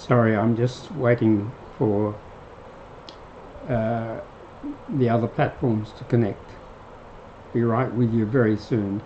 Sorry, I'm just waiting for uh, the other platforms to connect. Be right with you very soon.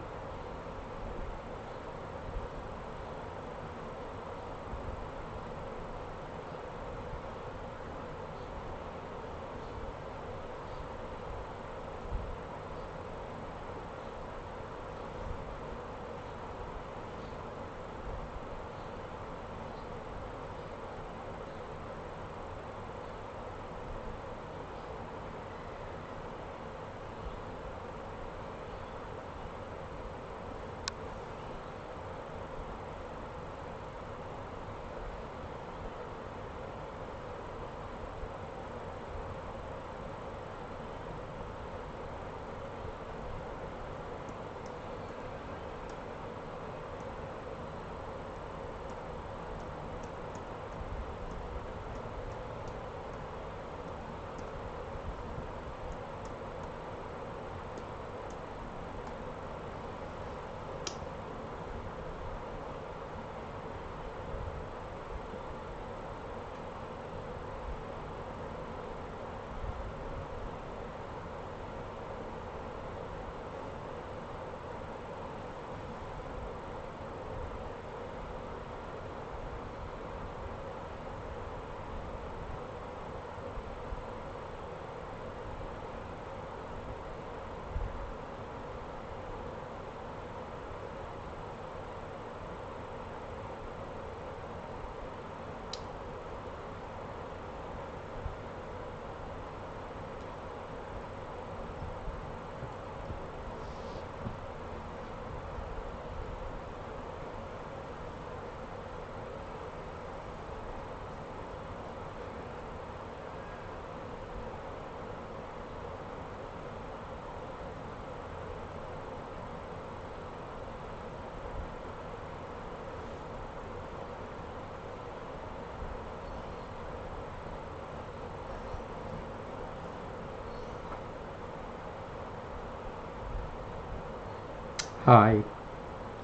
Hi,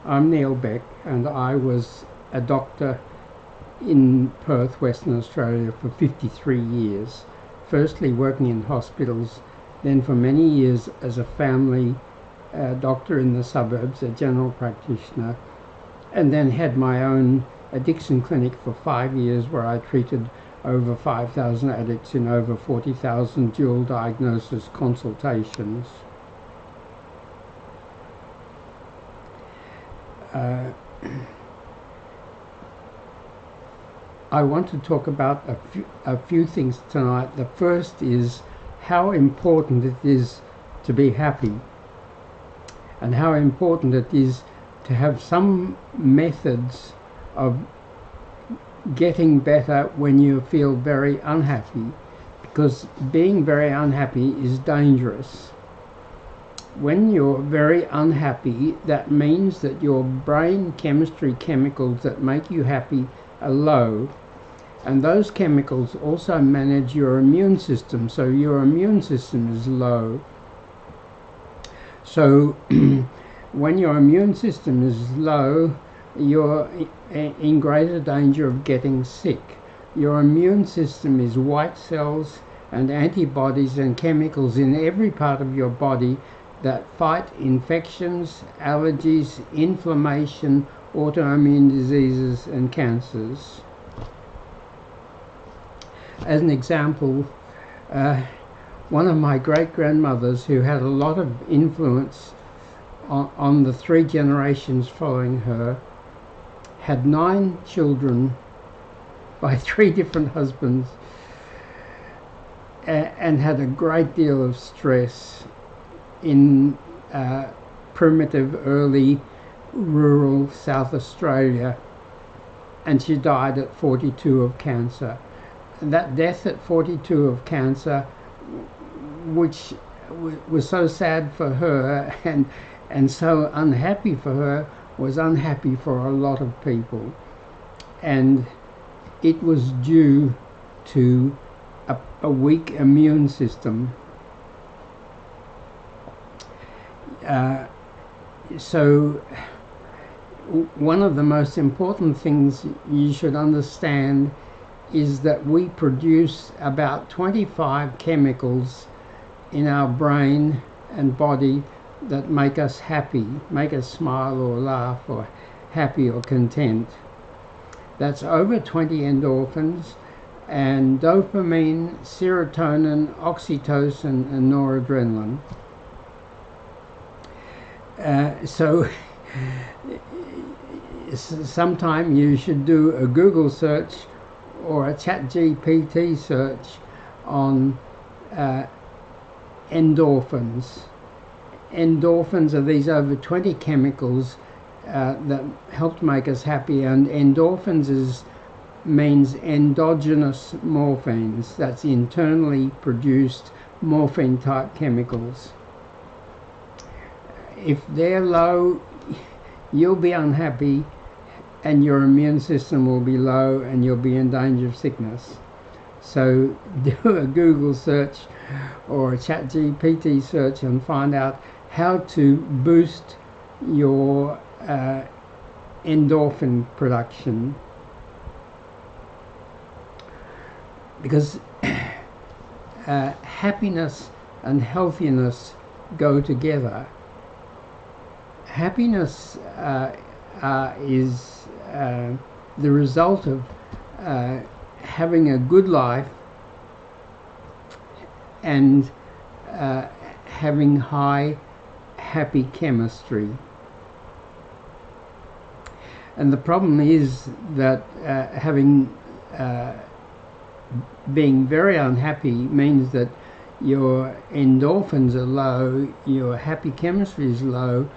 I'm Neil Beck, and I was a doctor in Perth, Western Australia for 53 years, firstly working in hospitals, then for many years as a family doctor in the suburbs, a general practitioner, and then had my own addiction clinic for 5 years where I treated over 5,000 addicts in over 40,000 dual diagnosis consultations. I want to talk about a few things tonight. The first is how important it is to be happy, and how important it is to have some methods of getting better when you feel very unhappy, because being very unhappy is dangerous. When you're very unhappy, that means that your brain chemistry chemicals that make you happy are low, and those chemicals also manage your immune system, so your immune system is low. So when your immune system is low, you're in greater danger of getting sick. Your immune system is white cells and antibodies and chemicals in every part of your body that fight infections, allergies, inflammation, autoimmune diseases and cancers. As an example, one of my great-grandmothers, who had a lot of influence on the 3 generations following her, had 9 children by 3 different husbands, and had a great deal of stress in primitive, early, rural South Australia, and she died at 42 of cancer. That death at 42 of cancer, which was so sad for her and so unhappy for her, was unhappy for a lot of people, and it was due to a weak immune system. So one of the most important things you should understand is that we produce about 25 chemicals in our brain and body that make us happy, make us smile or laugh or happy or content. That's over 20 endorphins and dopamine, serotonin, oxytocin and noradrenaline. So sometime you should do a Google search or a ChatGPT search on endorphins. Endorphins are these over 20 chemicals that help to make us happy, and endorphins means endogenous morphines. That's internally produced morphine type chemicals. If they're low, you'll be unhappy and your immune system will be low and you'll be in danger of sickness. So do a Google search or a ChatGPT search and find out how to boost your endorphin production, because happiness and healthiness go together. Happiness is the result of having a good life and having high happy chemistry. And the problem is that being very unhappy means that your endorphins are low, your happy chemistry is low,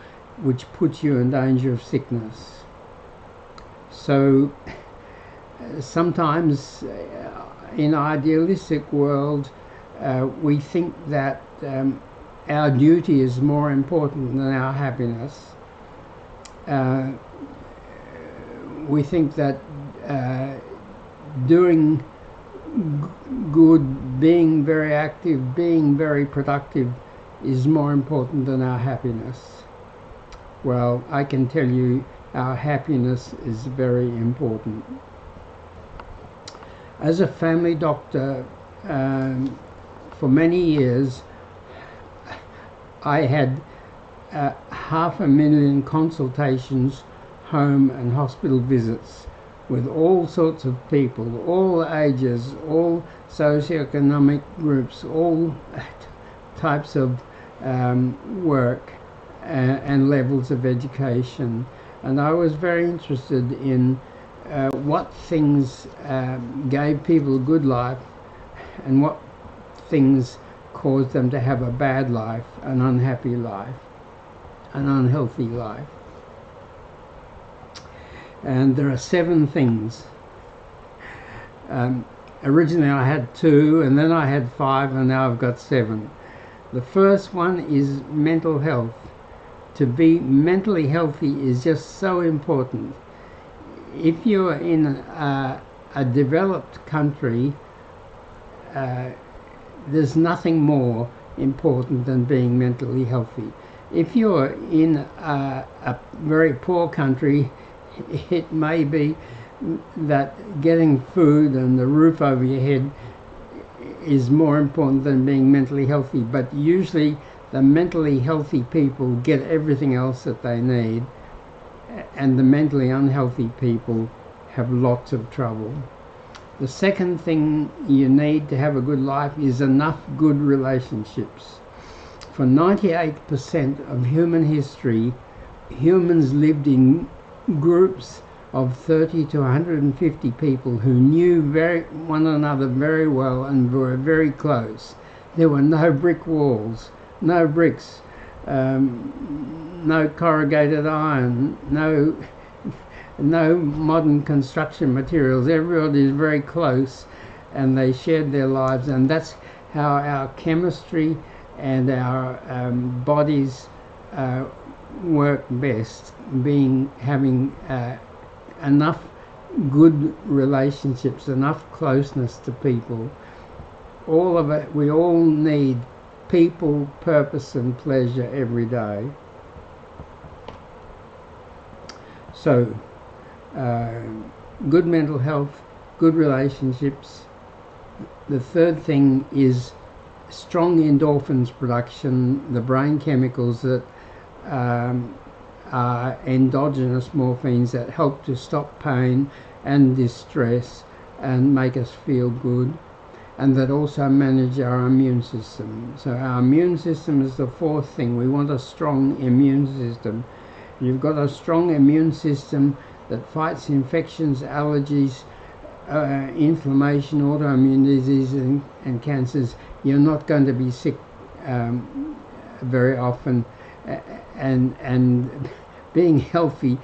which puts you in danger of sickness. So sometimes in an idealistic world we think that our duty is more important than our happiness. We think that doing good, being very active, being very productive is more important than our happiness. Well, I can tell you our happiness is very important. As a family doctor, for many years I had 500,000 consultations, home and hospital visits with all sorts of people, all ages, all socioeconomic groups, all types of work and levels of education. And I was very interested in what things gave people a good life and what things caused them to have a bad life, an unhappy life, an unhealthy life. And there are 7 things. Originally I had 2, and then I had 5, and now I've got 7. The first one is mental health. To be mentally healthy is just so important. If you're in a developed country, there's nothing more important than being mentally healthy. If you're in a very poor country, it may be that getting food and the roof over your head is more important than being mentally healthy, but usually the mentally healthy people get everything else that they need, and the mentally unhealthy people have lots of trouble. The second thing you need to have a good life is enough good relationships. For 98% of human history, humans lived in groups of 30 to 150 people who knew one another very well and were very close. There were no brick walls, no bricks, no corrugated iron, no modern construction materials. Everybody is very close and they shared their lives, and that's how our chemistry and our bodies work best, having enough good relationships, enough closeness to people. All of it, we all need people, purpose and pleasure every day. So good mental health, good relationships. The third thing is strong endorphins production, the brain chemicals that are endogenous morphines that help to stop pain and distress and make us feel good, and that also manage our immune system. So our immune system is the fourth thing. We want a strong immune system. You've got a strong immune system that fights infections, allergies, inflammation, autoimmune diseases and cancers. You're not going to be sick very often, and being healthy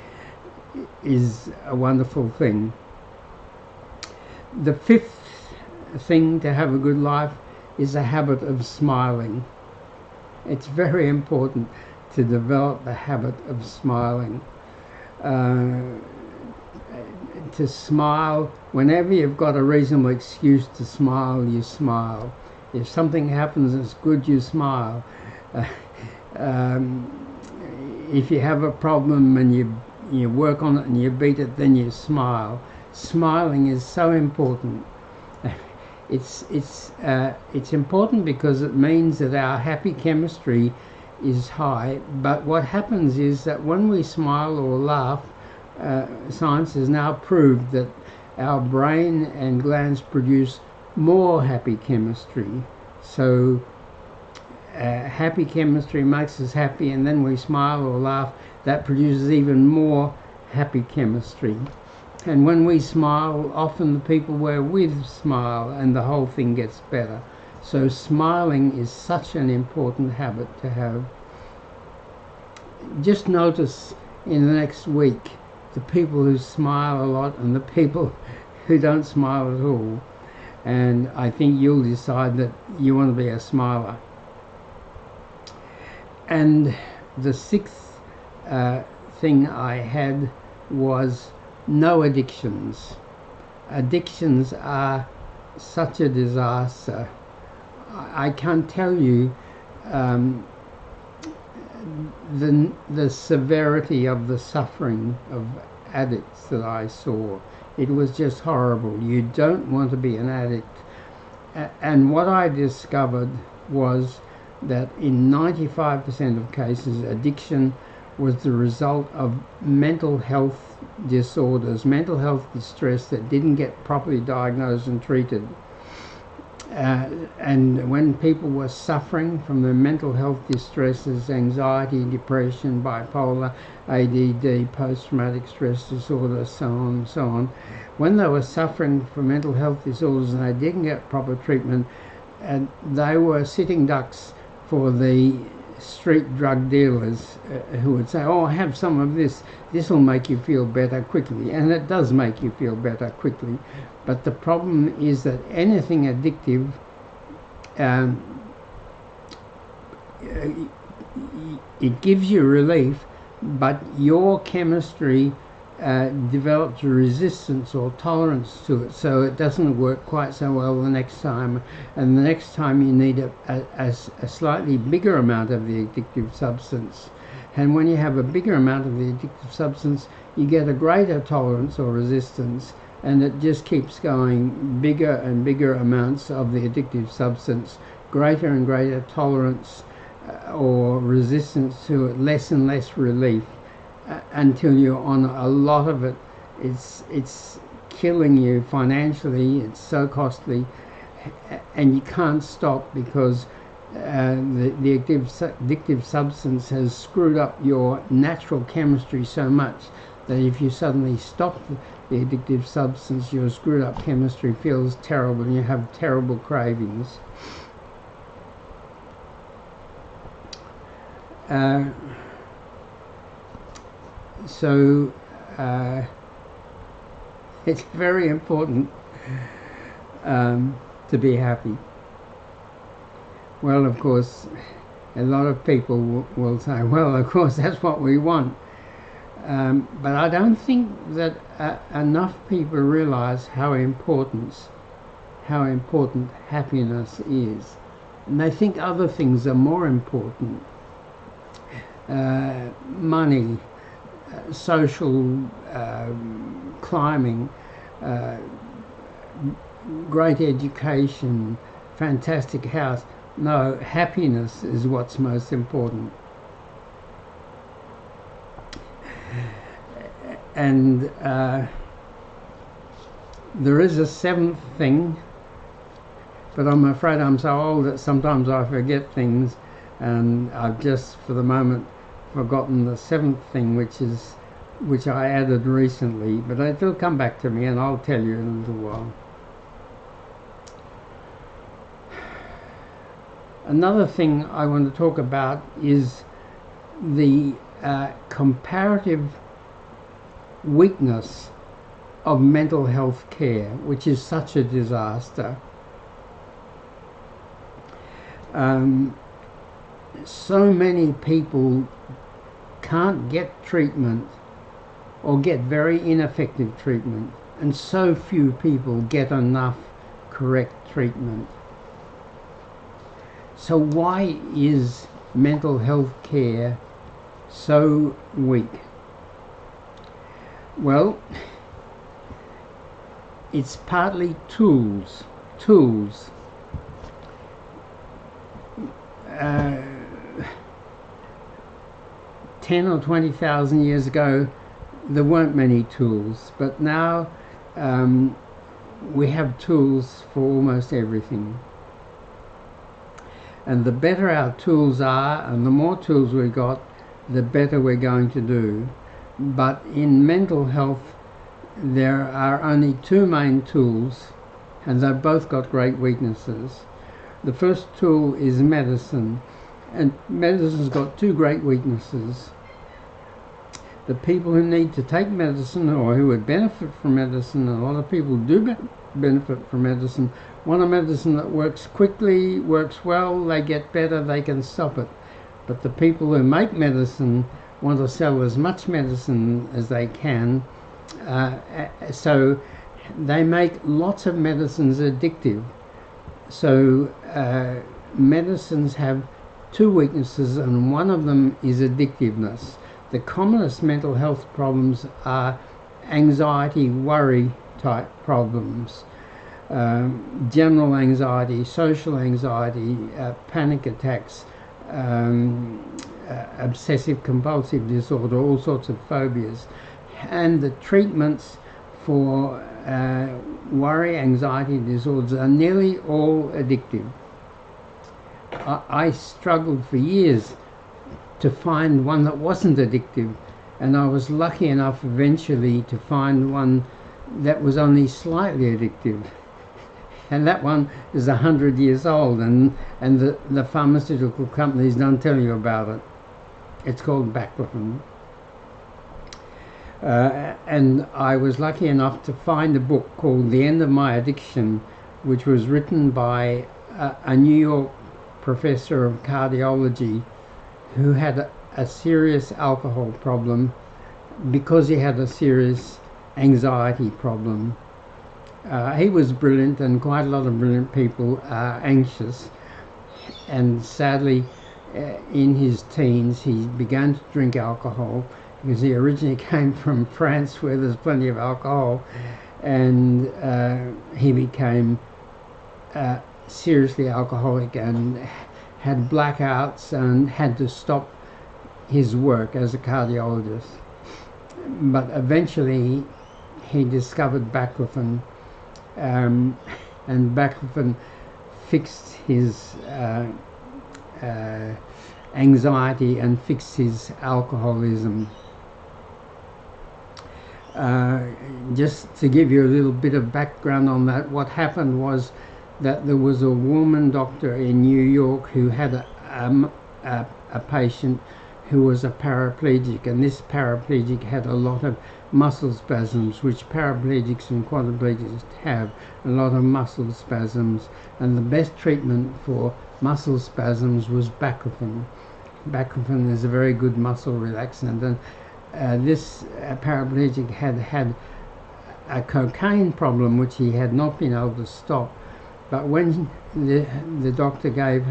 is a wonderful thing. The fifth thing to have a good life is a habit of smiling. It's very important to develop the habit of smiling. To smile whenever you've got a reasonable excuse to smile, you smile. If something happens that's good, you smile. If you have a problem and you work on it and you beat it, then you smile. Smiling is so important. It's important because it means that our happy chemistry is high. But what happens is that when we smile or laugh, science has now proved that our brain and glands produce more happy chemistry. So happy chemistry makes us happy, and then we smile or laugh, that produces even more happy chemistry. And when we smile, often the people we're with smile, and the whole thing gets better. So smiling is such an important habit to have. Just notice in the next week the people who smile a lot and the people who don't smile at all, and I think you'll decide that you want to be a smiler. And the sixth thing I had was no addictions. Addictions are such a disaster. I can't tell you the severity of the suffering of addicts that I saw. It was just horrible. You don't want to be an addict. And what I discovered was that in 95% of cases, addiction was the result of mental health disorders, mental health distress that didn't get properly diagnosed and treated. And when people were suffering from the mental health distresses, anxiety, depression, bipolar, ADD, post-traumatic stress disorder, so on, when they were suffering from mental health disorders and they didn't get proper treatment, they were sitting ducks for the street drug dealers who would say, oh, have some of this, this will make you feel better quickly. And it does make you feel better quickly. But the problem is that anything addictive, it gives you relief, but your chemistry develops a resistance or tolerance to it, so it doesn't work quite so well the next time. And the next time you need a slightly bigger amount of the addictive substance. And when you have a bigger amount of the addictive substance, you get a greater tolerance or resistance, and it just keeps going, bigger and bigger amounts of the addictive substance, greater and greater tolerance or resistance to it, less and less relief, until you're on a lot of it. It's killing you financially, it's so costly, and you can't stop because the addictive substance has screwed up your natural chemistry so much that if you suddenly stop the addictive substance, your screwed up chemistry feels terrible and you have terrible cravings. So it's very important to be happy. Well, of course, a lot of people will say, well, of course, that's what we want. But I don't think that enough people realize how important happiness is. And they think other things are more important. Money, social climbing, great education, fantastic house. No, happiness is what's most important. And there is a seventh thing, but I'm afraid I'm so old that sometimes I forget things, and I've just for the moment forgotten the seventh thing, which I added recently, but it'll come back to me and I'll tell you in a little while. Another thing I want to talk about is the comparative weakness of mental health care, which is such a disaster. So many people can't get treatment or get very ineffective treatment, and so few people get enough correct treatment. So why is mental health care so weak? Well, it's partly tools. 10 or 20,000 years ago, there weren't many tools, but now we have tools for almost everything. And the better our tools are, and the more tools we've got, the better we're going to do. But in mental health, there are only two main tools, and they've both got great weaknesses. The first tool is medicine, and medicine's got two great weaknesses. The people who need to take medicine, or who would benefit from medicine, and a lot of people do benefit from medicine, want a medicine that works quickly, works well, they get better, they can stop it. But the people who make medicine want to sell as much medicine as they can, so they make lots of medicines addictive. So medicines have two weaknesses, and one of them is addictiveness. The commonest mental health problems are anxiety, worry type problems, general anxiety, social anxiety, panic attacks, obsessive compulsive disorder, all sorts of phobias. And the treatments for worry, anxiety disorders are nearly all addictive. I struggled for years to find one that wasn't addictive, and I was lucky enough eventually to find one that was only slightly addictive, and that one is 100 years old, and the pharmaceutical companies don't tell you about it. It's called Baclofen. And I was lucky enough to find a book called The End of My Addiction, which was written by a New York professor of cardiology who had a serious alcohol problem because he had a serious anxiety problem. He was brilliant, and quite a lot of brilliant people are anxious, and sadly in his teens he began to drink alcohol, because he originally came from France where there's plenty of alcohol, and he became seriously alcoholic and had blackouts and had to stop his work as a cardiologist. But eventually he discovered Baclofen, and Baclofen fixed his anxiety and fixed his alcoholism. Just to give you a little bit of background on that, what happened was that there was a woman doctor in New York who had a patient who was a paraplegic, and this paraplegic had a lot of muscle spasms, which paraplegics and quadriplegics have, a lot of muscle spasms, and the best treatment for muscle spasms was Baclofen. Baclofen is a very good muscle relaxant, and this paraplegic had a cocaine problem which he had not been able to stop. But when the doctor gave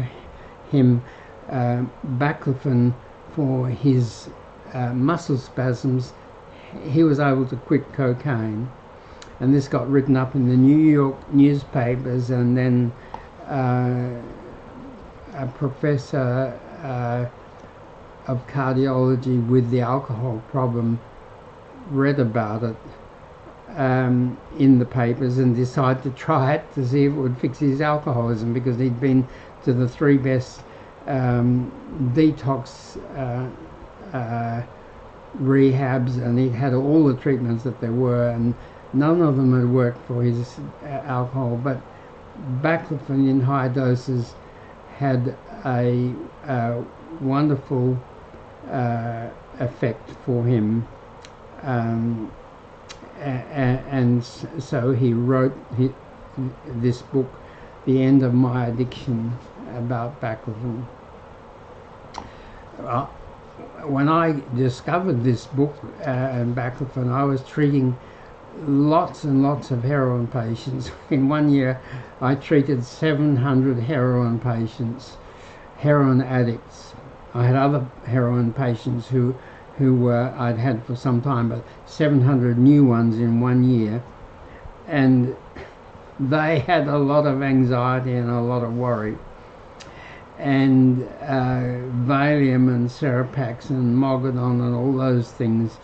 him Baclofen for his muscle spasms, he was able to quit cocaine. and this got written up in the New York newspapers, and then a professor of cardiology with the alcohol problem read about it in the papers and decided to try it to see if it would fix his alcoholism, because he'd been to the 3 best detox rehabs, and he'd had all the treatments that there were, and none of them had worked for his alcohol. But baclofen in high doses had a wonderful effect for him, and so he wrote this book, The End of My Addiction, about baclofen. When I discovered this book and baclofen, I was treating lots and lots of heroin patients. In 1 year I treated 700 heroin patients, heroin addicts. I had other heroin patients who I'd had for some time, but 700 new ones in 1 year, and they had a lot of anxiety and a lot of worry. And Valium and Seropax and Mogadon and all those things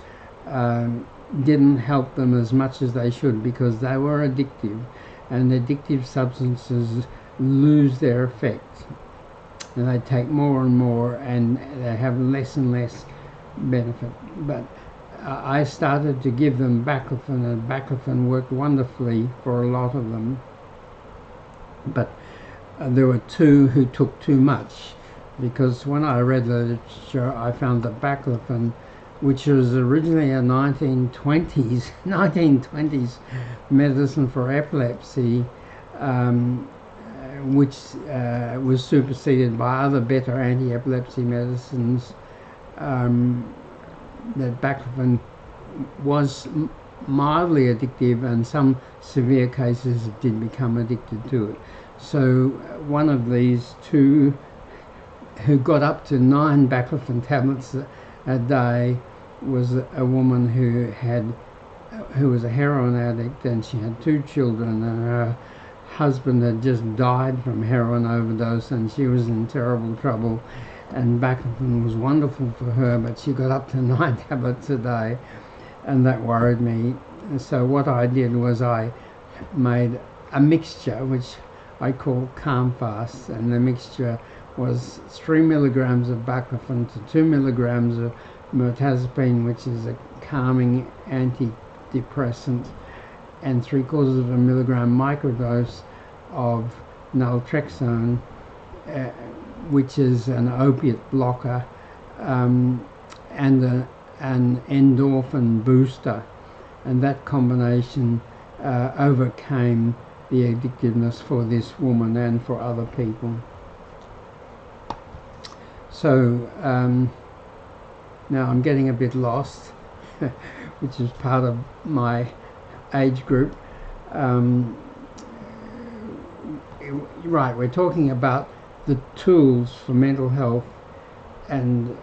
didn't help them as much as they should, because they were addictive, and addictive substances lose their effect, and they take more and more, and they have less and less benefit. But I started to give them baclofen, and baclofen worked wonderfully for a lot of them. But there were 2 who took too much, because when I read the literature, I found that baclofen, which was originally a 1920s medicine for epilepsy, which was superseded by other better anti-epilepsy medicines, that baclofen was mildly addictive, and some severe cases did become addicted to it. So one of these 2 who got up to 9 baclofen tablets a day was a woman who was a heroin addict, and she had 2 children, and her husband had just died from heroin overdose, and she was in terrible trouble, and baclofen was wonderful for her, but she got up to 9 tablets a day, and that worried me. So what I did was I made a mixture which I call Calm Fast, and the mixture was 3 milligrams of baclofen to 2 milligrams of mirtazapine, which is a calming antidepressant, and 3/4 of a milligram microdose of naltrexone, which is an opiate blocker, and an endorphin booster, and that combination overcame the addictiveness for this woman and for other people. So now I'm getting a bit lost, which is part of my age group. Right, we're talking about the tools for mental health, and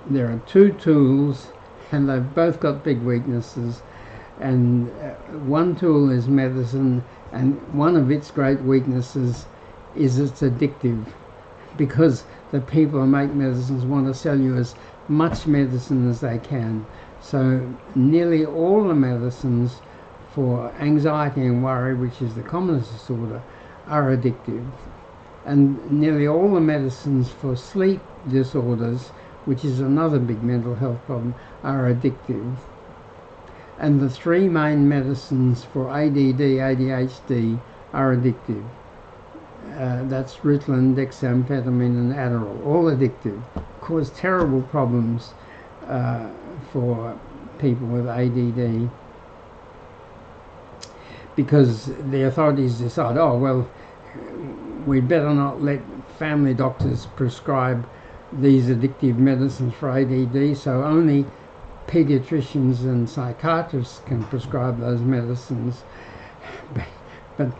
there are 2 tools, and they've both got big weaknesses. And one tool is medicine, and one of its great weaknesses is it's addictive, because the people who make medicines want to sell you as much medicine as they can. So nearly all the medicines for anxiety and worry, which is the commonest disorder, are addictive. And nearly all the medicines for sleep disorders, which is another big mental health problem, are addictive. And the 3 main medicines for ADD, ADHD are addictive. That's Ritalin, dexamphetamine and Adderall, all addictive, cause terrible problems for people with ADD, because the authorities decide, oh well, we'd better not let family doctors prescribe these addictive medicines for ADD, so only pediatricians and psychiatrists can prescribe those medicines. But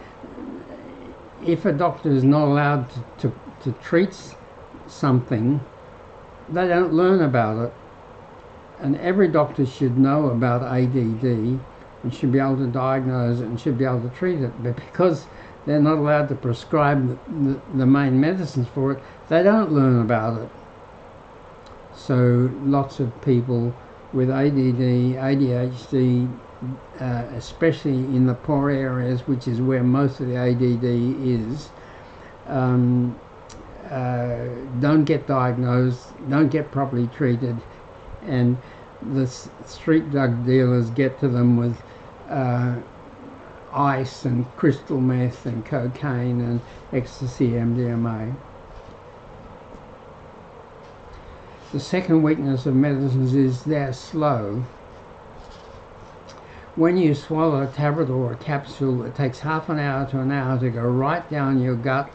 if a doctor is not allowed to treat something, they don't learn about it. And every doctor should know about ADD, and should be able to diagnose it and should be able to treat it. But because they're not allowed to prescribe the main medicines for it, they don't learn about it. So lots of people with ADD, ADHD, especially in the poor areas, which is where most of the ADD is, don't get diagnosed, don't get properly treated, and the street drug dealers get to them with ice and crystal meth and cocaine and ecstasy, MDMA. The second weakness of medicines is they're slow. When you swallow a tablet or a capsule, it takes half an hour to an hour to go right down your gut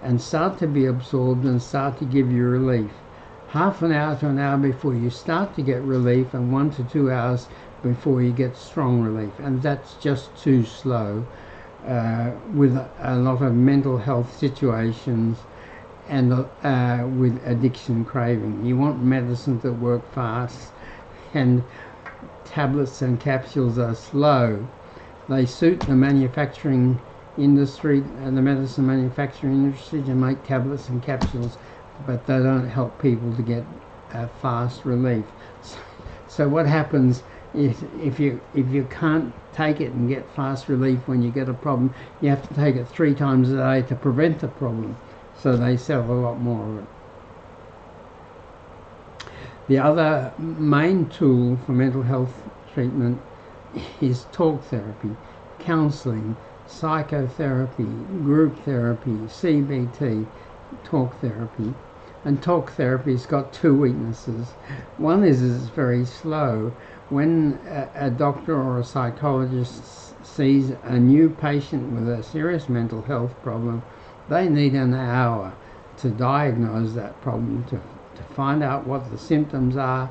and start to be absorbed and start to give you relief. Half an hour to an hour before you start to get relief, and 1 to 2 hours before you get strong relief. And that's just too slow with a lot of mental health situations and with addiction craving. You want medicine to work fast, and tablets and capsules are slow. They suit the manufacturing industry and the medicine manufacturing industry to make tablets and capsules, but they don't help people to get fast relief. So what happens is if you can't take it and get fast relief when you get a problem, you have to take it 3 times a day to prevent the problem. So they sell a lot more of it. The other main tool for mental health treatment is talk therapy, counseling, psychotherapy, group therapy, CBT, talk therapy. And talk therapy's got 2 weaknesses. One is it's very slow. When a doctor or a psychologist sees a new patient with a serious mental health problem, they need an hour to diagnose that problem, to find out what the symptoms are,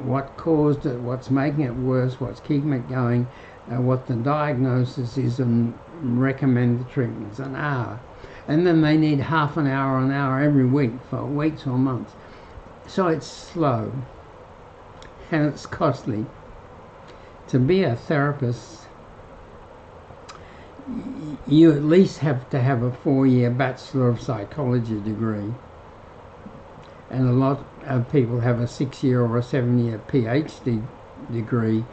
what caused it, what's making it worse, what's keeping it going, what the diagnosis is, and recommend the treatments. An hour. And then they need half an hour every week for weeks or months. So it's slow and it's costly. To be a therapist, you at least have to have a 4-year Bachelor of Psychology degree. And a lot of people have a 6-year or a 7-year PhD degree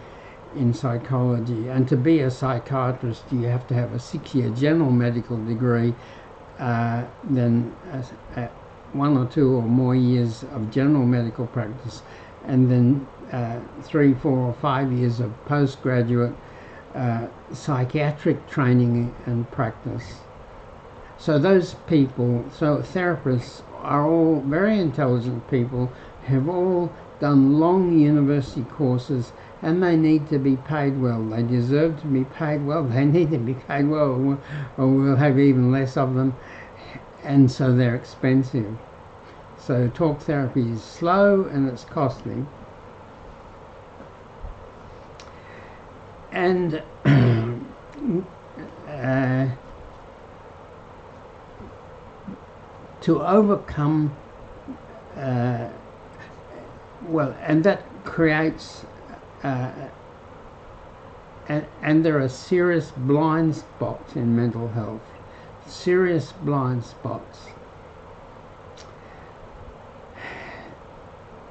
in psychology. And to be a psychiatrist, you have to have a 6-year general medical degree, then 1 or 2 or more years of general medical practice, and then 3, 4 or 5 years of postgraduate psychiatric training and practice. So those people, so therapists are all very intelligent people, have all done long university courses, and they need to be paid well. They deserve to be paid well. They need to be paid well, or we'll have even less of them, and so they're expensive. So talk therapy is slow and it's costly. And to overcome, and that creates, and there are serious blind spots in mental health, serious blind spots.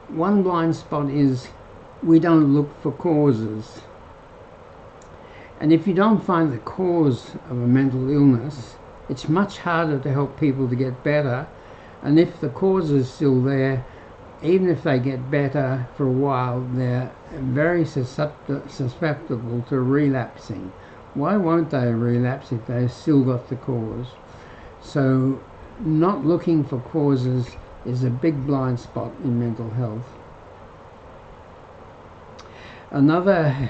One blind spot is we don't look for causes. And if you don't find the cause of a mental illness, it's much harder to help people to get better. And if the cause is still there, even if they get better for a while, they're very susceptible to relapsing. Why won't they relapse if they've still got the cause? So not looking for causes is a big blind spot in mental health. Another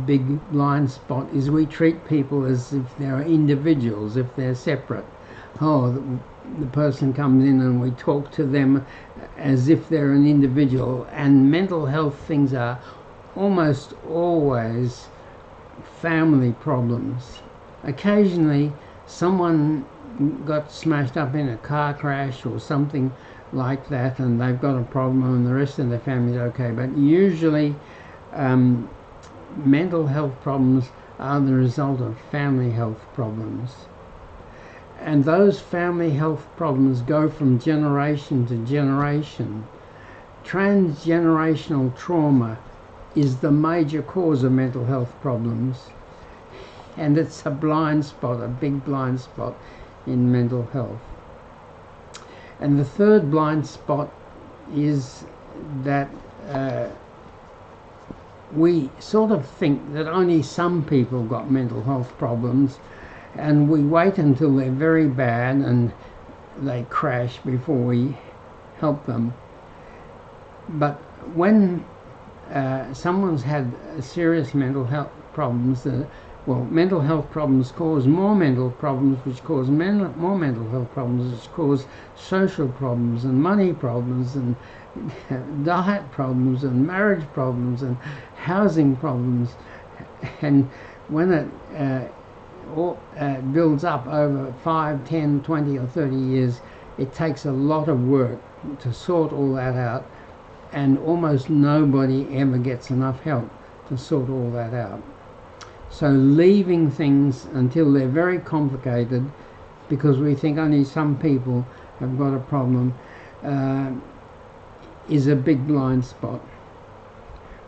big blind spot is we treat people as if they're individuals, if they're separate. The person comes in and we talk to them as if they're an individual, and mental health things are almost always family problems. Occasionally someone got smashed up in a car crash or something like that and they've got a problem and the rest of the family's okay, but usually mental health problems are the result of family health problems. And those family health problems go from generation to generation. Transgenerational trauma is the major cause of mental health problems, and it's a blind spot, a big blind spot in mental health. And the third blind spot is that we sort of think that only some people got mental health problems, and we wait until they're very bad and they crash before we help them. But when someone's had serious mental health problems, mental health problems cause more mental problems, which cause more mental health problems, which cause social problems and money problems and diet problems and marriage problems and housing problems. And when it builds up over 5, 10, 20 or 30 years, it takes a lot of work to sort all that out, and almost nobody ever gets enough help to sort all that out. So leaving things until they're very complicated because we think only some people have got a problem is a big blind spot.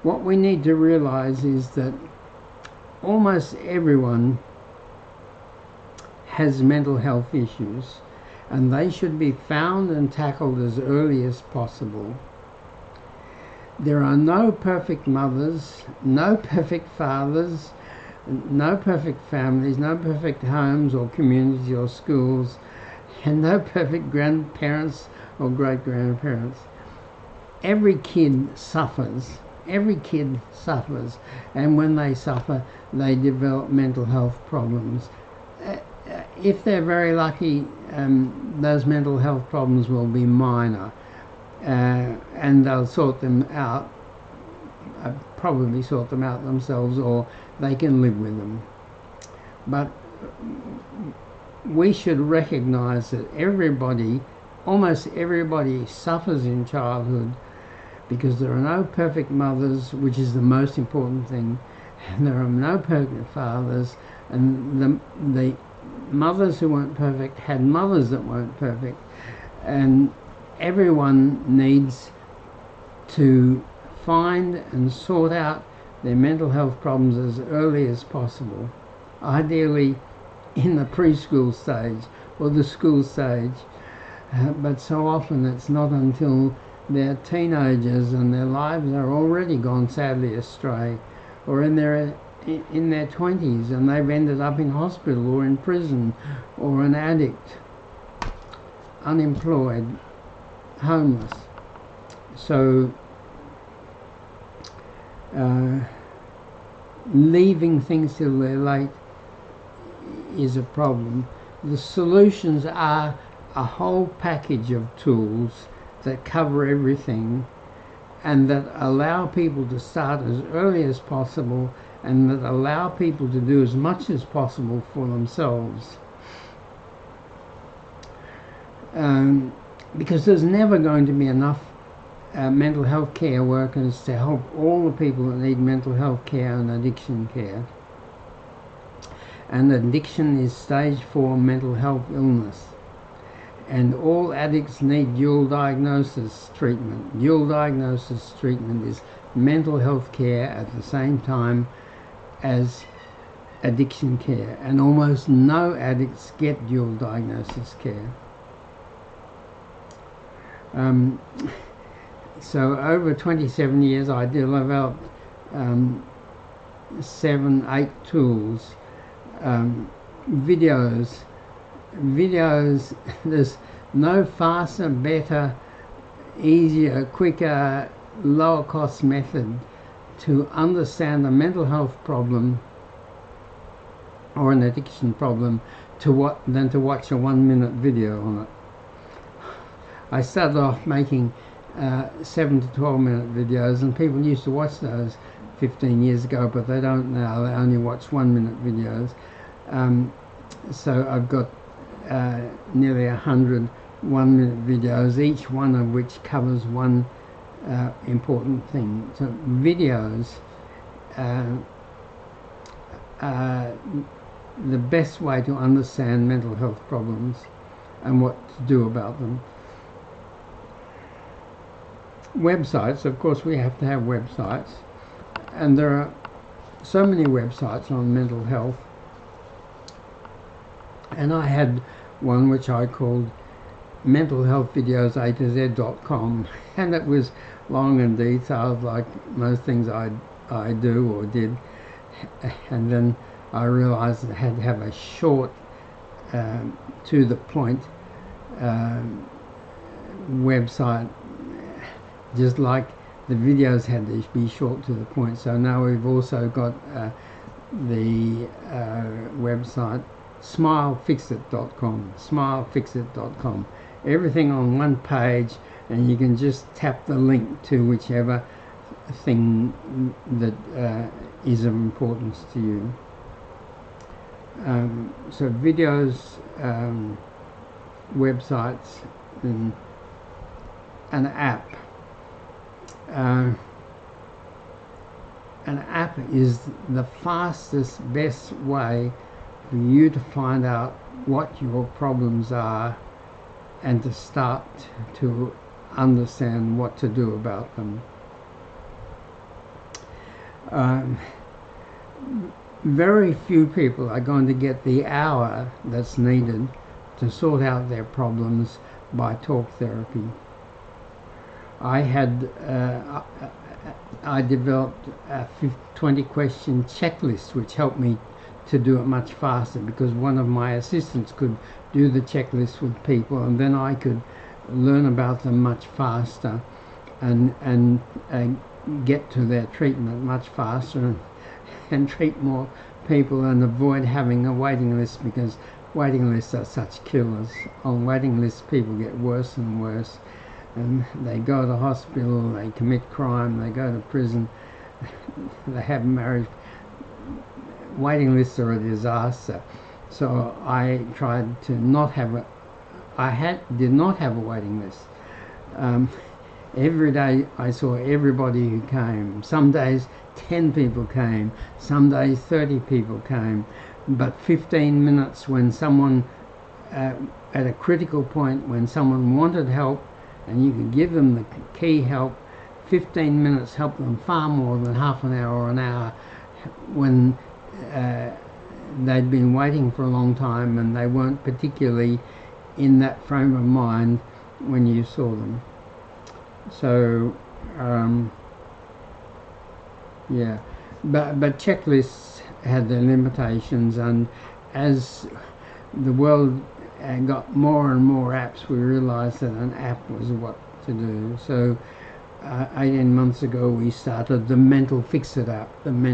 What we need to realize is that almost everyone has mental health issues, and they should be found and tackled as early as possible. There are no perfect mothers, no perfect fathers, no perfect families, no perfect homes or communities or schools, and no perfect grandparents or great-grandparents. Every kid suffers. Every kid suffers, and when they suffer, they develop mental health problems. If they're very lucky, those mental health problems will be minor, and they'll sort them out, probably sort them out themselves, or they can live with them. But we should recognize that almost everybody suffers in childhood, because there are no perfect mothers, which is the most important thing, and there are no perfect fathers, and the mothers who weren't perfect had mothers that weren't perfect, and everyone needs to find and sort out their mental health problems as early as possible, ideally in the preschool stage or the school stage, but so often it's not until they're teenagers and their lives are already gone sadly astray, or in their 20s and they've ended up in hospital or in prison, or an addict, unemployed, homeless. So leaving things till they're late is a problem. The solutions are a whole package of tools that cover everything, and that allow people to start as early as possible, and that allow people to do as much as possible for themselves. Because there's never going to be enough mental health care workers to help all the people that need mental health care and addiction care. And addiction is stage 4 mental health illness. And all addicts need dual diagnosis treatment. Dual diagnosis treatment is mental health care at the same time as addiction care. And almost no addicts get dual diagnosis care. So over 27 years I developed 7-8 tools, videos. There's no faster, better, easier, quicker, lower cost method to understand a mental health problem or an addiction problem than to watch a 1-minute video on it. I started off making 7 to 12-minute videos, and people used to watch those 15 years ago, but they don't now. They only watch 1-minute videos. So I've got nearly 100 1-minute videos, each one of which covers one important thing. So videos uh, the best way to understand mental health problems and what to do about them. Websites, of course, we have to have websites, and there are so many websites on mental health. And I had one which I called mentalhealthvideos.a2z.com, and it was long and detailed, like most things I do or did. And then I realized I had to have a short, to the point website, just like the videos had to be short to the point. So now we've also got the website smilefixit.com, everything on one page, and you can just tap the link to whichever thing that is of importance to you. So videos, websites, and an app. An app is the fastest, best way for you to find out what your problems are and to start to understand what to do about them. Very few people are going to get the hour that's needed to sort out their problems by talk therapy. I developed a 20 question checklist which helped me to do it much faster, because one of my assistants could do the checklist with people, and then I could learn about them much faster and get to their treatment much faster and treat more people and avoid having a waiting list, because waiting lists are such killers. On waiting lists people get worse and worse, and they go to hospital, they commit crime, they go to prison, they have marriage. Waiting lists are a disaster. So I tried to not have a, did not have a waiting list. Every day I saw everybody who came. Some days 10 people came, some days 30 people came, but 15 minutes when someone, at a critical point, when someone wanted help and you could give them the key help, 15 minutes helped them far more than half an hour or an hour when they'd been waiting for a long time and they weren't particularly in that frame of mind when you saw them. So yeah, but checklists had their limitations, and as the world got more and more apps, we realized that an app was what to do. So 18 months ago we started the Mental Fixit app, and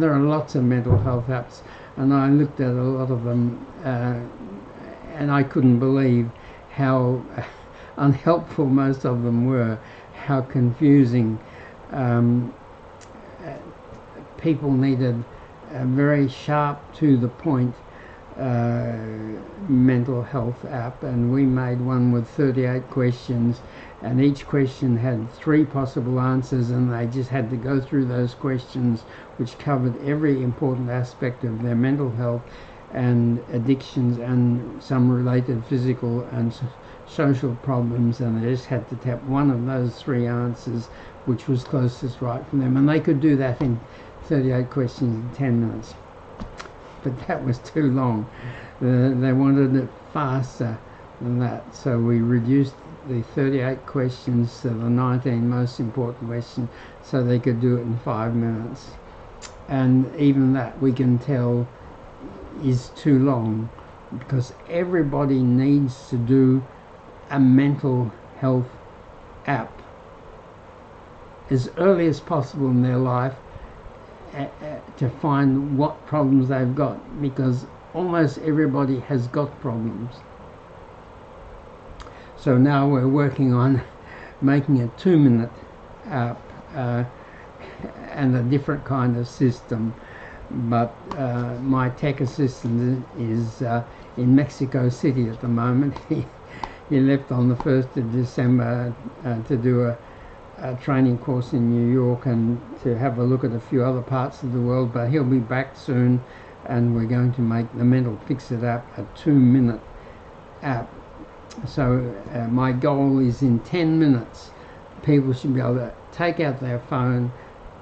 there are lots of mental health apps, and I looked at a lot of them and I couldn't believe how unhelpful most of them were, how confusing. People needed a very sharp, to the point mental health app, and we made one with 38 questions, and each question had 3 possible answers, and they just had to go through those questions, which covered every important aspect of their mental health and addictions and some related physical and social problems, and they just had to tap one of those 3 answers which was closest right for them, and they could do that in 38 questions in 10 minutes. But that was too long. They wanted it faster than that, so we reduced the 38 questions to the 19 most important questions so they could do it in 5 minutes. And even that, we can tell, is too long, because everybody needs to do a mental health app as early as possible in their life to find what problems they've got, because almost everybody has got problems. So now we're working on making a 2-minute app and a different kind of system, but my tech assistant is in Mexico City at the moment. He left on the 1st of December to do training course in New York and to have a look at a few other parts of the world, but he'll be back soon, and we're going to make the Mental Fix It app a 2-minute app. So my goal is in 10 minutes people should be able to take out their phone,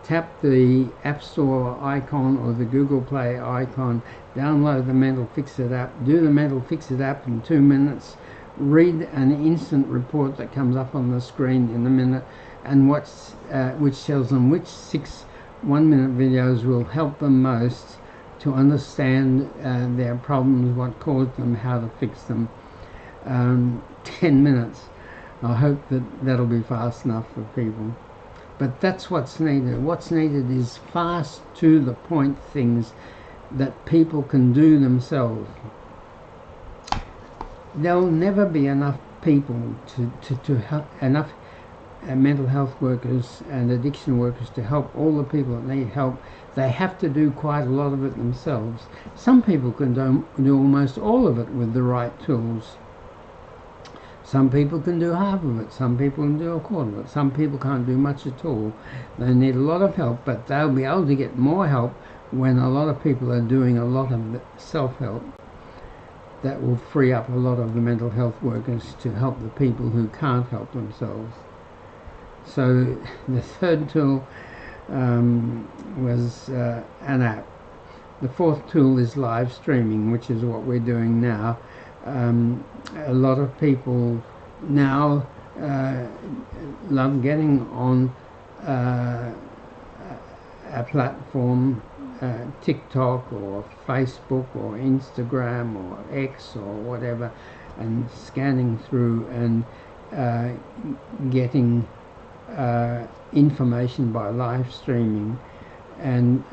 tap the App Store icon or the Google Play icon, download the Mental Fix It app, do the Mental Fix It app in 2 minutes, read an instant report that comes up on the screen in a minute, and watch which tells them which 6 1-minute videos will help them most to understand their problems, what caused them, how to fix them. 10 minutes. I hope that that'll be fast enough for people. But that's what's needed. What's needed is fast, to the point things that people can do themselves. There'll never be enough people to help, enough mental health workers and addiction workers to help all the people that need help. They have to do quite a lot of it themselves. Some people can do almost all of it with the right tools. Some people can do half of it, some people can do a quarter of it, some people can't do much at all. They need a lot of help, but they'll be able to get more help when a lot of people are doing a lot of self-help. That will free up a lot of the mental health workers to help the people who can't help themselves. So the third tool was an app. The fourth tool is live streaming, which is what we're doing now. A lot of people now love getting on a platform, TikTok or Facebook or Instagram or X or whatever, and scanning through and getting information by live streaming. And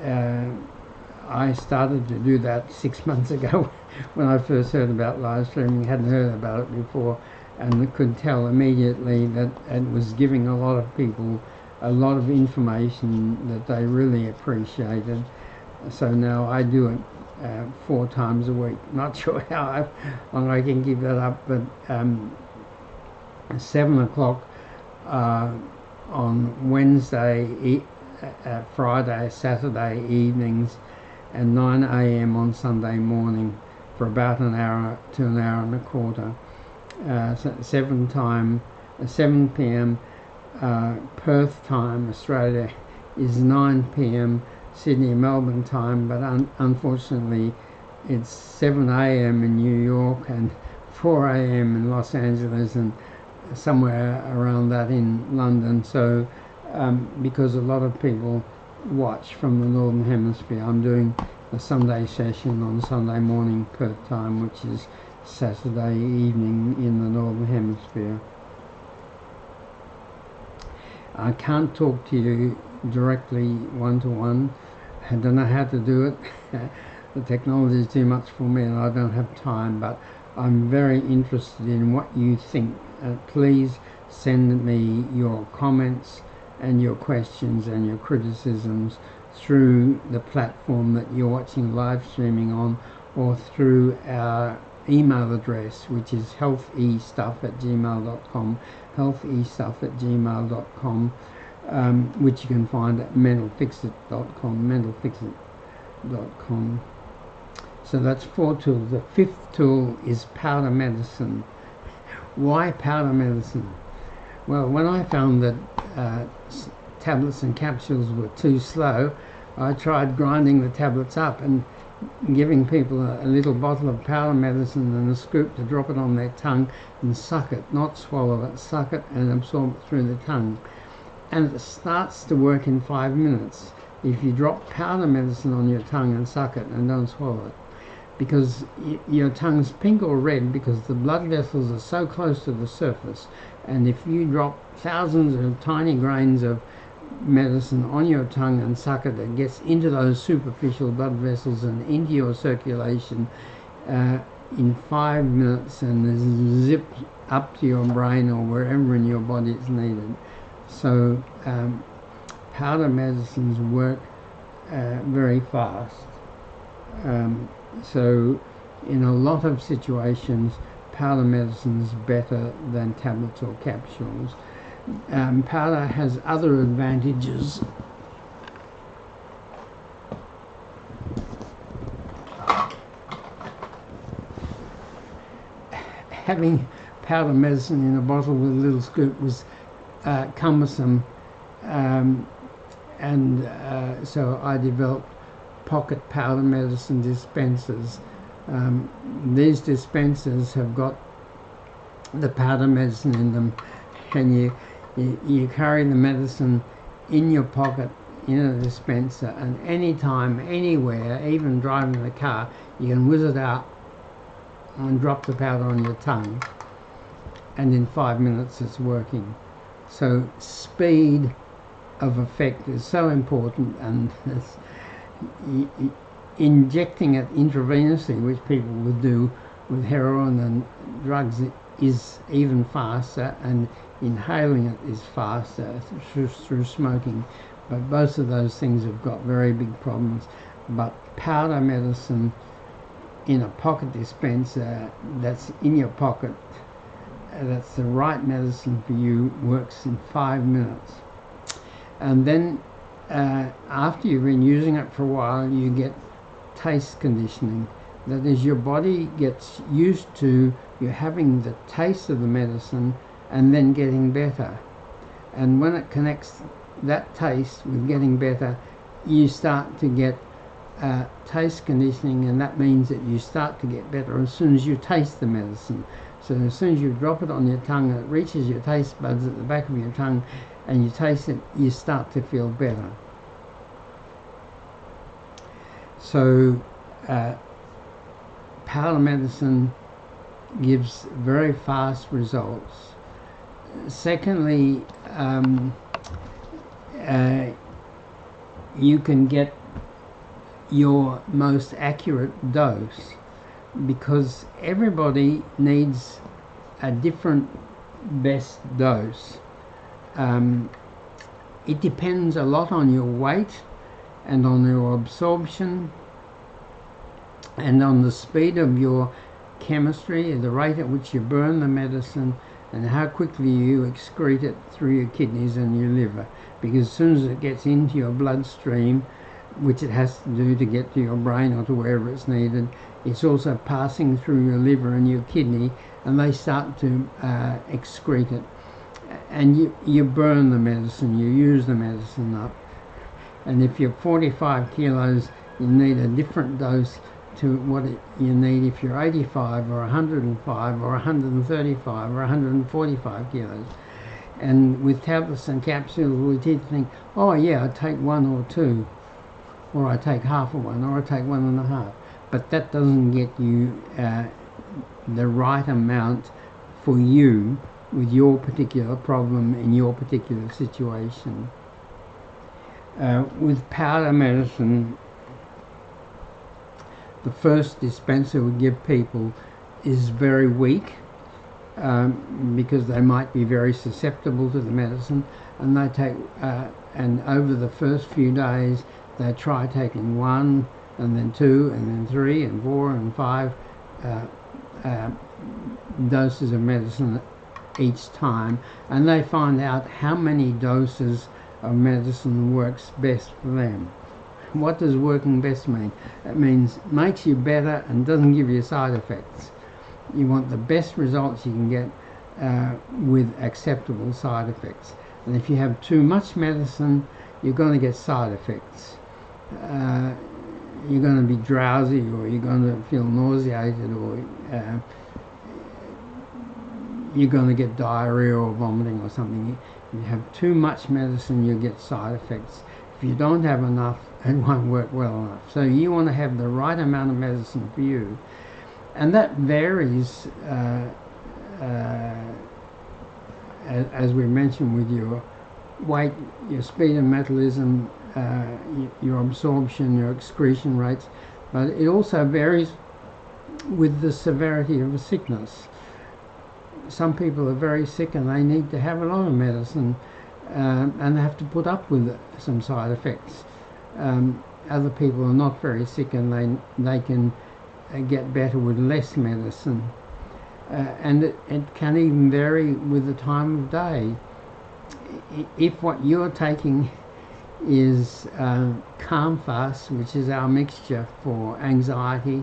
I started to do that 6 months ago when I first heard about live streaming. Hadn't heard about it before, and could tell immediately that it was giving a lot of people a lot of information that they really appreciated. So now I do it 4 times a week. Not sure how long I can keep that up, but 7 o'clock on Wednesday, Friday, Saturday evenings, and 9 a.m. on Sunday morning for about an hour to an hour and a quarter. 7 p.m. Perth time, Australia, is 9 p.m. Sydney, Melbourne time, but unfortunately it's 7 a.m. in New York and 4 a.m. in Los Angeles and somewhere around that in London. So because a lot of people watch from the Northern Hemisphere, I'm doing a Sunday session on Sunday morning Perth time, which is Saturday evening in the Northern Hemisphere. I can't talk to you directly one-to-one. I don't know how to do it. The technology is too much for me and I don't have time, but I'm very interested in what you think. Please send me your comments and your questions and your criticisms through the platform that you're watching live streaming on, or through our email address, which is healthestuff@gmail.com, healthestuff@gmail.com, which you can find at mentalfixit.com, mentalfixit.com. So that's 4 tools. The 5th tool is powder medicine. Why powder medicine? Well, when I found that tablets and capsules were too slow, I tried grinding the tablets up and giving people a little bottle of powder medicine and a scoop to drop it on their tongue and suck it, not swallow it, suck it and absorb it through the tongue. And it starts to work in 5 minutes if you drop powder medicine on your tongue and suck it and don't swallow it, because your tongue's pink or red because the blood vessels are so close to the surface. And if you drop thousands of tiny grains of medicine on your tongue and suck it, it gets into those superficial blood vessels and into your circulation in 5 minutes and is zipped up to your brain or wherever in your body it's needed. So powder medicines work very fast. So in a lot of situations powder medicine is better than tablets or capsules. Powder has other advantages. Having powder medicine in a bottle with a little scoop was cumbersome, so I developed pocket powder medicine dispensers. These dispensers have got the powder medicine in them, and you carry the medicine in your pocket in a dispenser, and anytime, anywhere, even driving the car, you can whiz it out and drop the powder on your tongue, and in 5 minutes it's working. So speed of effect is so important, and injecting it intravenously, which people would do with heroin and drugs, is even faster, and inhaling it is faster through smoking. But both of those things have got very big problems. But powder medicine in a pocket dispenser that's in your pocket, that's the right medicine for you, works in 5 minutes. And then after you've been using it for a while, you get taste conditioning. That is, your body gets used to you having the taste of the medicine and then getting better. And when it connects that taste with getting better, you start to get taste conditioning, and that means that you start to get better as soon as you taste the medicine. So as soon as you drop it on your tongue and it reaches your taste buds at the back of your tongue and you taste it, you start to feel better. So powder medicine gives very fast results. Secondly, you can get your most accurate dose, because everybody needs a different best dose. It depends a lot on your weight and on your absorption and on the speed of your chemistry, the rate at which you burn the medicine, and how quickly you excrete it through your kidneys and your liver. Because as soon as it gets into your bloodstream, which it has to do to get to your brain or to wherever it's needed, it's also passing through your liver and your kidney, and they start to excrete it. And you burn the medicine, you use the medicine up. And if you're 45 kilos, you need a different dose to what you need if you're 85 or 105 or 135 or 145 kilos. And with tablets and capsules, we tend to think, oh yeah, I take one or two, or I take half of one, or I take 1.5. But that doesn't get you the right amount for you with your particular problem in your particular situation. With powder medicine, the first dispenser we give people is very weak, because they might be very susceptible to the medicine, and they take and over the first few days they try taking 1 and then 2 and then 3 and 4 and 5 doses of medicine each time, and they find out how many doses of medicine works best for them. What does working best mean? It means makes you better and doesn't give you side effects. You want the best results you can get with acceptable side effects. And if you have too much medicine, you're going to get side effects. You're going to be drowsy, or you're going to feel nauseated, or you're going to get diarrhea or vomiting or something. If you have too much medicine, you get side effects. If you don't have enough, it won't work well enough. So you want to have the right amount of medicine for you. And that varies, as we mentioned, with your weight, your speed of metabolism, your absorption, your excretion rates. But it also varies with the severity of the sickness. Some people are very sick and they need to have a lot of medicine, and they have to put up with some side effects. Other people are not very sick and they can get better with less medicine. And it can even vary with the time of day. if what you're taking is Calm Fast, which is our mixture for anxiety,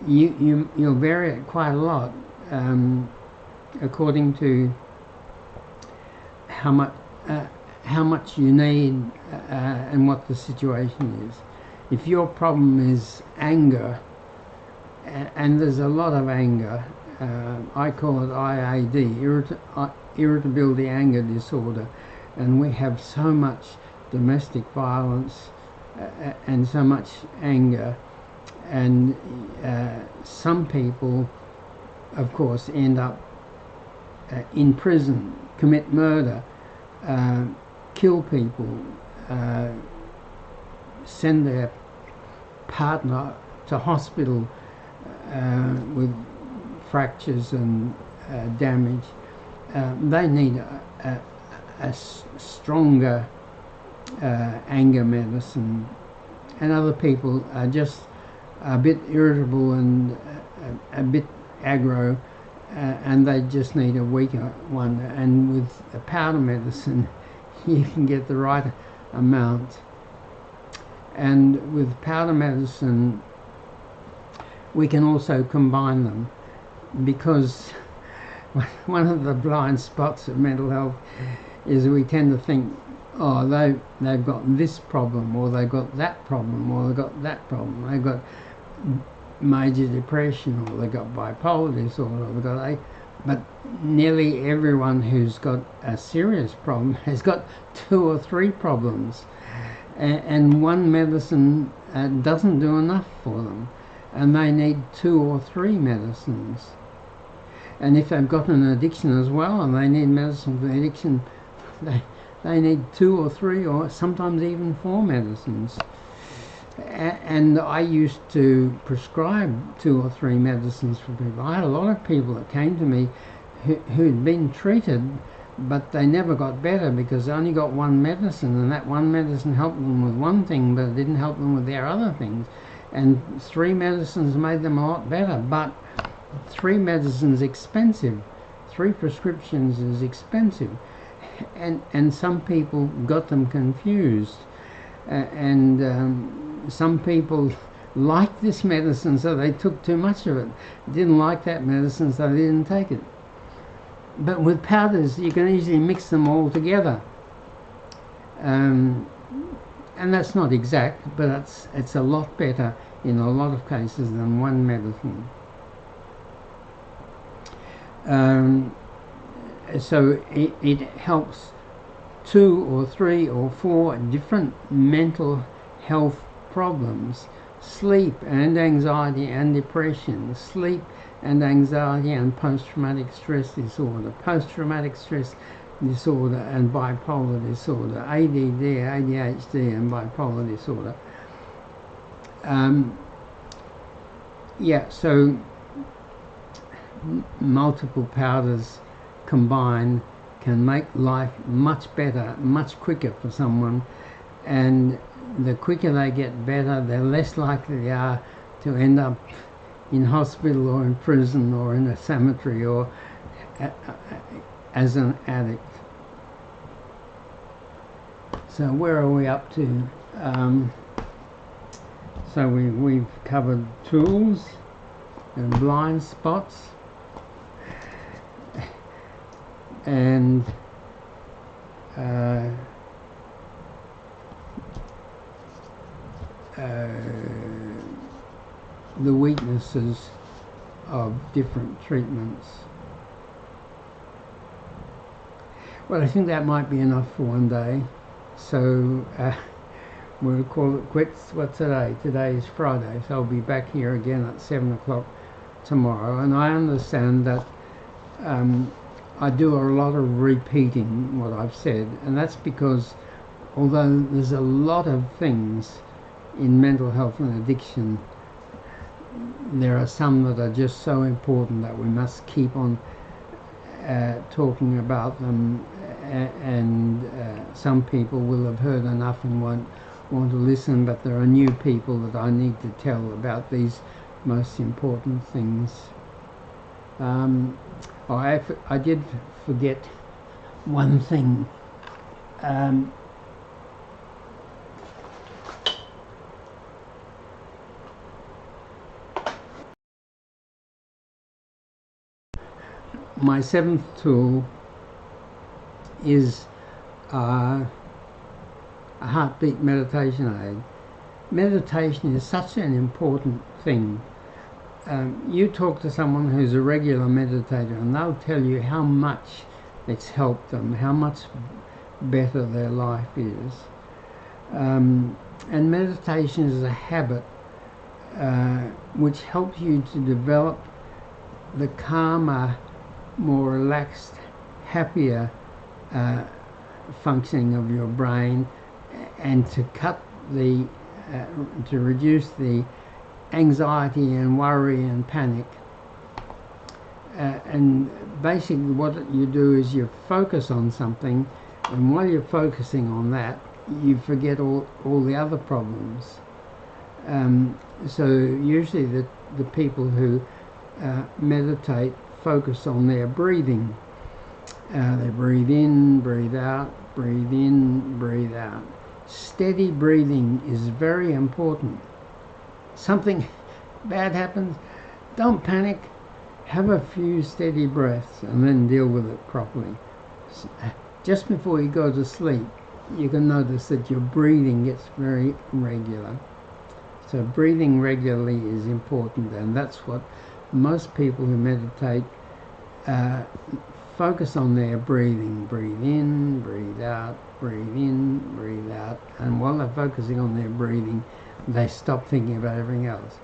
you'll vary it quite a lot according to how much you need and what the situation is. If your problem is anger, and there's a lot of anger, I call it IAD, irritability anger disorder, and we have so much domestic violence and so much anger, and some people, of course, end up in prison, commit murder, kill people, send their partner to hospital with fractures and damage. They need a stronger anger medicine, and other people are just a bit irritable and a bit aggro, and they just need a weaker one. And with a powder medicine you can get the right amount. And with powder medicine we can also combine them, because one of the blind spots of mental health is we tend to think, oh, they've got this problem, or they've got that problem, or they've got that problem, they've got major depression, or they've got bipolar disorder, or they've got but nearly everyone who's got a serious problem has got 2 or 3 problems, and one medicine doesn't do enough for them, and they need 2 or 3 medicines. And if they've got an addiction as well and they need medicine for addiction, they need 2 or 3 or sometimes even 4 medicines. And I used to prescribe 2 or 3 medicines for people. I had a lot of people that came to me who'd been treated, but they never got better because they only got one medicine, and that one medicine helped them with one thing, but it didn't help them with their other things. And 3 medicines made them a lot better, but 3 medicines expensive. 3 prescriptions is expensive, and some people got them confused, and some people liked this medicine, so they took too much of it. Didn't like that medicine, so they didn't take it. But with powders you can easily mix them all together, and that's not exact, but it's a lot better in a lot of cases than one medicine. So it helps 2 or 3 or 4 different mental health problems: sleep and anxiety and depression, sleep and anxiety and post-traumatic stress disorder, post-traumatic stress disorder and bipolar disorder, ADD, ADHD and bipolar disorder. So multiple powders combined can make life much better, much quicker for someone, and the quicker they get better, the less likely they are to end up in hospital or in prison or in a cemetery or as an addict. So where are we up to? So we've covered tools and blind spots, and the weaknesses of different treatments. Well, I think that might be enough for one day, so we'll call it quits. What's today? Today is Friday, so I'll be back here again at 7 o'clock tomorrow. And I understand that I do a lot of repeating what I've said, and that's because although there's a lot of things in mental health and addiction, there are some that are just so important that we must keep on talking about them, and some people will have heard enough and won't want to listen, but there are new people that I need to tell about these most important things. I did forget one thing. My seventh tool is a heartbeat meditation aid. Meditation is such an important thing. You talk to someone who's a regular meditator and they'll tell you how much it's helped them, how much better their life is. And meditation is a habit which helps you to develop the calmer, more relaxed, happier functioning of your brain, and to reduce the anxiety and worry and panic. And basically what you do is you focus on something, and while you're focusing on that, you forget all the other problems. So usually the people who meditate focus on their breathing. They breathe in, breathe out, breathe in, breathe out. Steady breathing is very important. Something bad happens, don't panic. Have a few steady breaths and then deal with it properly. Just before you go to sleep, you can notice that your breathing gets very regular. So breathing regularly is important, and that's what most people who meditate focus on their breathing. Breathe in, breathe out, breathe in, breathe out. And while they're focusing on their breathing, they stop thinking about everything else.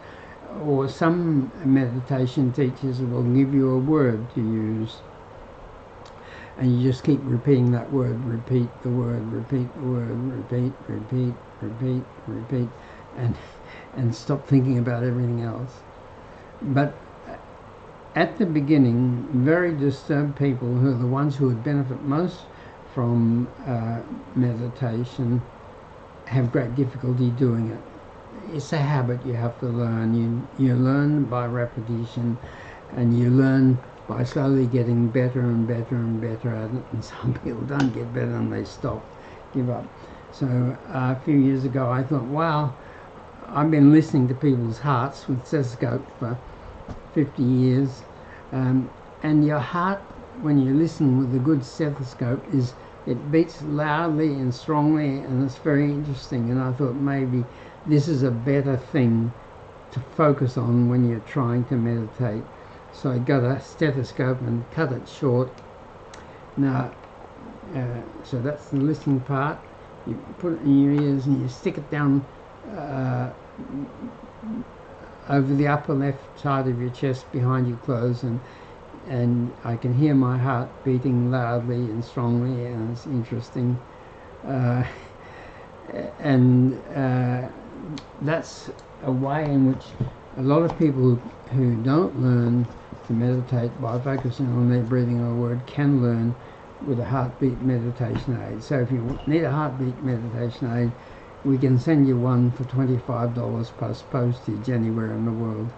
Or some meditation teachers will give you a word to use, and you just keep repeating that word. Repeat the word, repeat the word, repeat, repeat, repeat, repeat, and stop thinking about everything else. But at the beginning, very disturbed people, who are the ones who would benefit most from meditation, have great difficulty doing it. It's a habit you have to learn. You learn by repetition, and you learn by slowly getting better and better and better at it. And some people don't get better and they stop, give up. So a few years ago I thought, wow, I've been listening to people's hearts with stethoscope for 50 years, and your heart, when you listen with a good stethoscope, it beats loudly and strongly, and it's very interesting. And I thought maybe this is a better thing to focus on when you're trying to meditate. So I got a stethoscope and cut it short. Now, so that's the listening part. You put it in your ears and you stick it down over the upper left side of your chest behind your clothes, and I can hear my heart beating loudly and strongly, and it's interesting. That's a way in which a lot of people who don't learn to meditate by focusing on their breathing or word can learn with a heartbeat meditation aid. So if you need a heartbeat meditation aid, we can send you one for $25 plus postage anywhere in the world.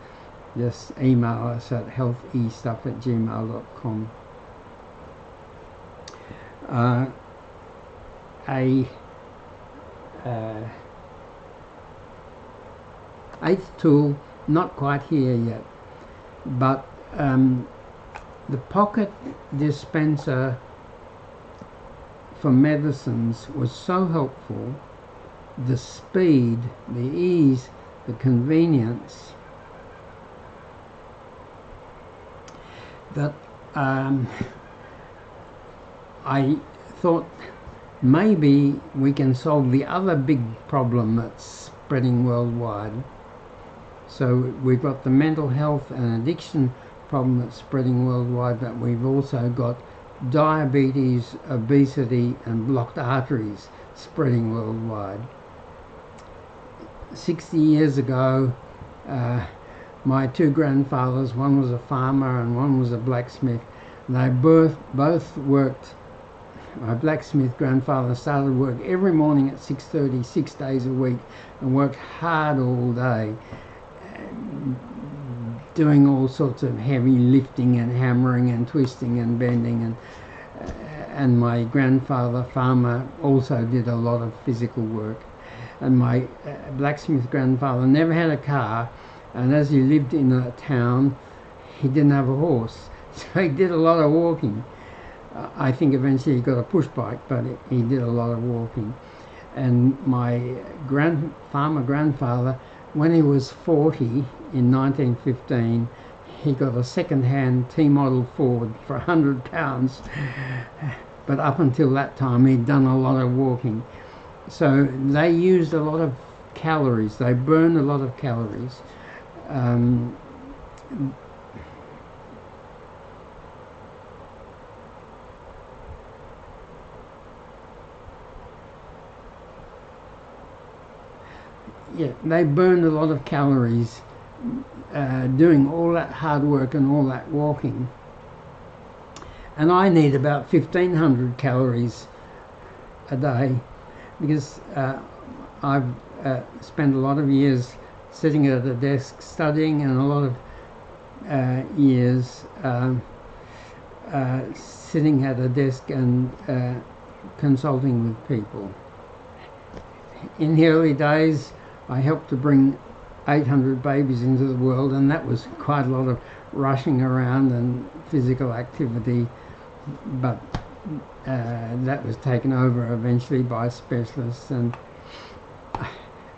Just email us at healthestuff@gmail.com. Eighth tool, not quite here yet, but the pocket dispenser for medicines was so helpful. The speed, the ease, the convenience, that I thought maybe we can solve the other big problem that's spreading worldwide. So we've got the mental health and addiction problem that's spreading worldwide, but we've also got diabetes, obesity, and blocked arteries spreading worldwide. 60 years ago, my two grandfathers, one was a farmer and one was a blacksmith, and they both worked. My blacksmith grandfather started work every morning at 6:30, 6 days a week, and worked hard all day, doing all sorts of heavy lifting and hammering and twisting and bending, and my grandfather, farmer, also did a lot of physical work. And my blacksmith grandfather never had a car, and as he lived in a town, he didn't have a horse, so he did a lot of walking. I think eventually he got a push bike, but he did a lot of walking. And my farmer grandfather, when he was 40 in 1915, he got a second-hand T-model Ford for £100. But up until that time, he'd done a lot of walking. So they used a lot of calories. They burned a lot of calories. Yeah, they burned a lot of calories doing all that hard work and all that walking. And I need about 1,500 calories a day because I've spent a lot of years sitting at a desk studying, and a lot of years sitting at a desk and consulting with people. In the early days, I helped to bring 800 babies into the world, and that was quite a lot of rushing around and physical activity, but that was taken over eventually by specialists, and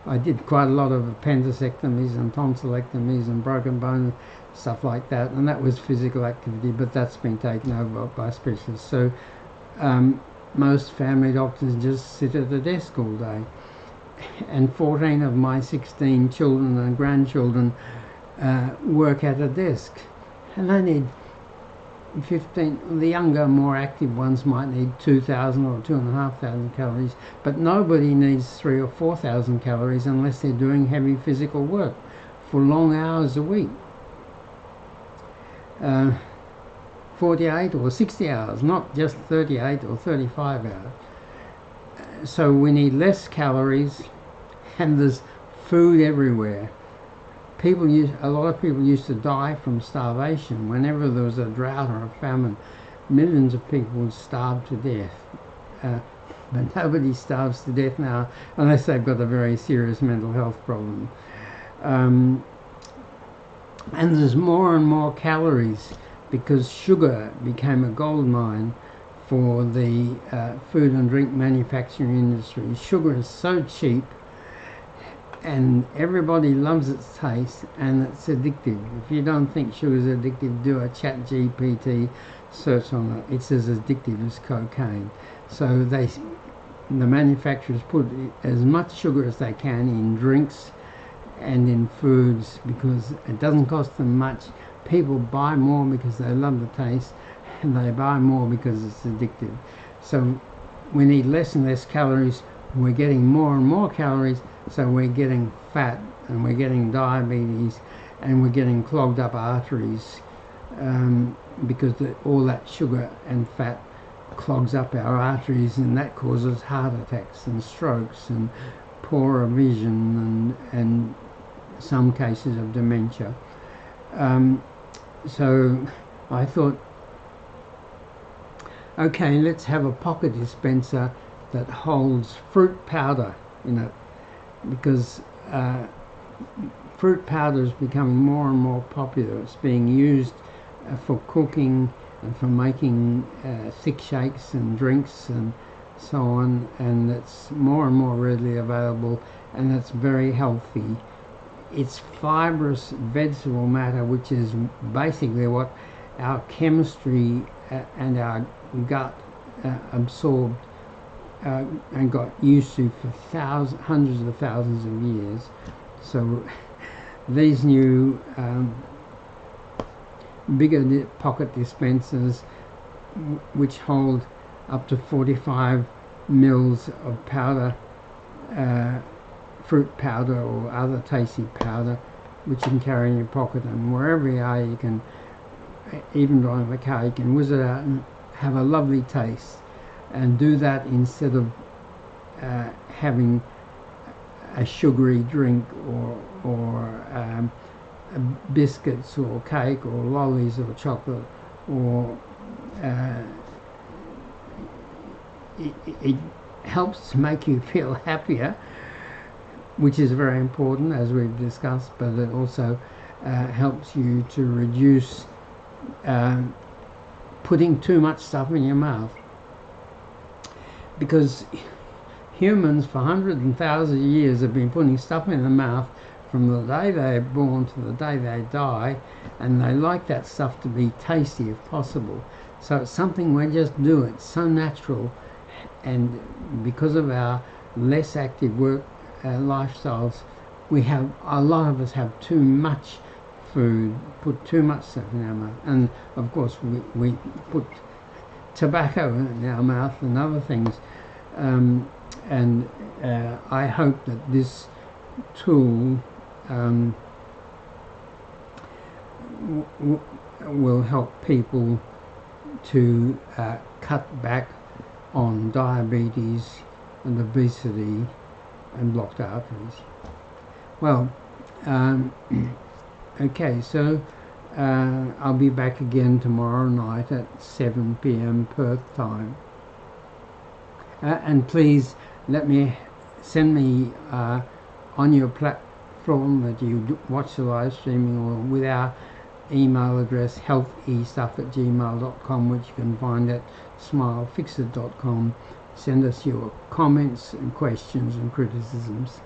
I did quite a lot of appendicectomies and tonsillectomies and broken bones, stuff like that, and that was physical activity, but that's been taken over by specialists. So most family doctors just sit at the desk all day. And 14 of my 16 children and grandchildren work at a desk, and they need 15. The younger, more active ones might need 2,000 or 2,500 calories, but nobody needs 3,000 or 4,000 calories unless they're doing heavy physical work for long hours a week. 48 or 60 hours, not just 38 or 35 hours. So we need less calories, and there's food everywhere. A lot of people used to die from starvation. Whenever there was a drought or a famine, millions of people would starve to death. But nobody starves to death now unless they've got a very serious mental health problem. And there's more and more calories because sugar became a gold mine for the food and drink manufacturing industry. Sugar is so cheap, and everybody loves its taste, and it's addictive. If you don't think sugar is addictive, do a ChatGPT search on it. It's as addictive as cocaine. So the manufacturers put as much sugar as they can in drinks and in foods because it doesn't cost them much. People buy more because they love the taste, and they buy more because it's addictive. So we need less and less calories. We're getting more and more calories, so we're getting fat, and we're getting diabetes, and we're getting clogged up arteries because all that sugar and fat clogs up our arteries, and that causes heart attacks and strokes and poorer vision and some cases of dementia. So I thought, okay, let's have a pocket dispenser that holds fruit powder in it, because fruit powder is becoming more and more popular. It's being used for cooking and for making thick shakes and drinks and so on, and it's more and more readily available, and it's very healthy. It's fibrous vegetable matter, which is basically what our chemistry and our gut absorbed and got used to for hundreds of thousands of years. So these new bigger pocket dispensers, which hold up to 45 mils of powder, fruit powder or other tasty powder, which you can carry in your pocket, and wherever you are, you can, even driving the car, you can whiz it out and have a lovely taste, and do that instead of having a sugary drink or biscuits or cake or lollies or chocolate or it helps to make you feel happier, which is very important, as we've discussed, but it also helps you to reduce putting too much stuff in your mouth. Because humans for hundreds and thousands of years have been putting stuff in their mouth from the day they're born to the day they die, and they like that stuff to be tasty if possible. So it's something we just do. It's so natural, and because of our less active work lifestyles, we have, a lot of us have too much food, put too much stuff in our mouth, and of course we put tobacco in our mouth and other things, and I hope that this tool will help people to cut back on diabetes and obesity and blocked arteries. Well, okay, so I'll be back again tomorrow night at 7 p.m. Perth time. And please send me on your platform that you watch the live streaming, or with our email address healthestuff@gmail.com, which you can find at smilefixit.com. Send us your comments and questions and criticisms.